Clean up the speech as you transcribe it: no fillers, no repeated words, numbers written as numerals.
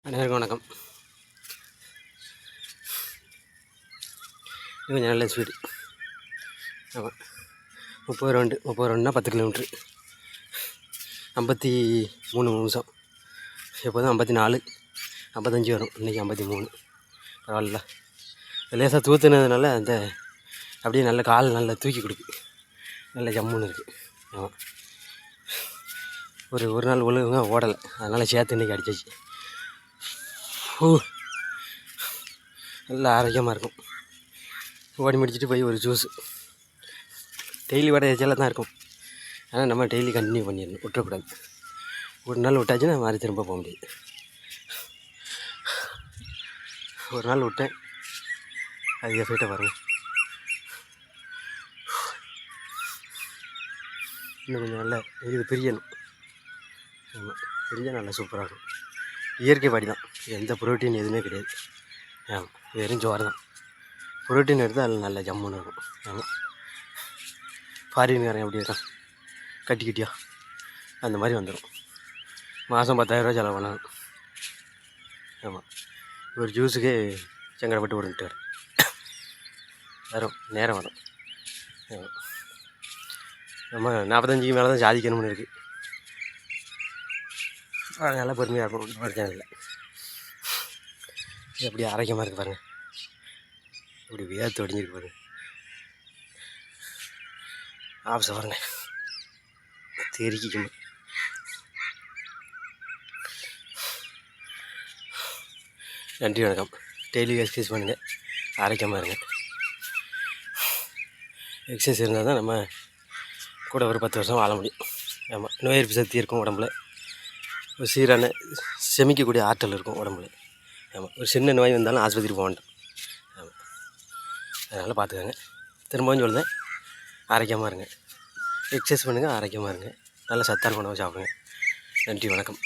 அனைவருக்கும் வணக்கம். இது கொஞ்சம் நல்ல ஸ்பீடு. ஆமாம், 30 ரவுண்டுனா 10 கிலோமீட்ரு, 53 நிமிஷம். எப்போதும் 54, 55 வரும். இன்றைக்கி 53. பரவாயில்ல. லேசாக தூத்துனதுனால அந்த அப்படியே நல்ல கால் நல்லா தூக்கி கொடுக்கு, நல்ல ஜம்முன்னு இருக்குது. ஆமாம், ஒரு நாள் ஒழுங்காக ஓடலை, அதனால் சேர்த்து இன்றைக்கி அடிச்சாச்சு. நல்லா ஆரோக்கியமாக இருக்கும். ஓடி முடிச்சுட்டு போய் ஒரு ஜூஸு. டெய்லி வடை எச்சலாக தான் இருக்கும், ஆனால் நம்ம டெய்லி கண்டினியூ பண்ணிடணும், விட்டுறக்கூடாது. ஒரு நாள் விட்டாச்சுன்னா மாதிரி திரும்ப போக முடியாது. ஒரு நாள் விட்டேன், அது எஃபெக்டாக பாருங்கள். இன்னும் கொஞ்சம் நல்லா இது பிரியணும். ஆமாம், பிரிஞ்சால் நல்லா சூப்பராக இருக்கும். இயற்கை பாடி தான், எந்த ப்ரோட்டீன் எதுவுமே கிடையாது. ஆமாம், வெறும் சோறு தான். ப்ரோட்டீன் எடுத்தால் அதில் நல்ல ஜம்முன்னு இருக்கும். ஆமாம், ஃபாரின்காரன் எப்படி இருக்கான், கட்டியா அந்த மாதிரி வந்துடும். மாதம் 10,000 செலவு பண்ணணும். ஆமாம், ஒரு ஜூஸுக்கே செங்கடப்பட்டு விட்டுட்டார். வரும் நேரம் வரும். ஆமாம், நம்ம 45க்கு மேலே தான் சாதிக்கணும்னு இருக்குது. நல்லா பொறுமையாக இருக்கும், ஒன்றும் பிரச்சனை இல்லை. எப்படி ஆரோக்கியமாக இருக்குது பாருங்கள், இப்படி வேர்த்து ஒடிஞ்சிருக்கு பாருங்கள். ஆஃபீஸை பாருங்கள், தெரிக்கும். நன்றி, வணக்கம். டெய்லி எக்ஸசைஸ் பண்ணுங்கள், ஆரோக்கியமாக இருங்க. எக்ஸசைஸ் இருந்தால் தான் நம்ம கூட ஒரு 10 வருஷம் வாழ முடியும். ஆமாம், நோய் எதிர்ப்பு சக்தி இருக்கும் உடம்புல, ஒரு சீரான செமிக்கக்கூடிய ஆற்றல் இருக்கும் உடம்புல. ஆமாம், ஒரு சின்ன நோய் வந்தாலும் ஆஸ்பத்திரி போக வேண்டாம். ஆமாம், அதனால் பார்த்துக்கோங்க. திரும்பவும் சொல்லுதேன், ஆரோக்கியமாக இருங்க, எக்ஸசைஸ் பண்ணுங்கள், ஆரோக்கியமாக இருங்க, நல்ல சத்தான உணவு சாப்பிடுங்க. நன்றி, வணக்கம்.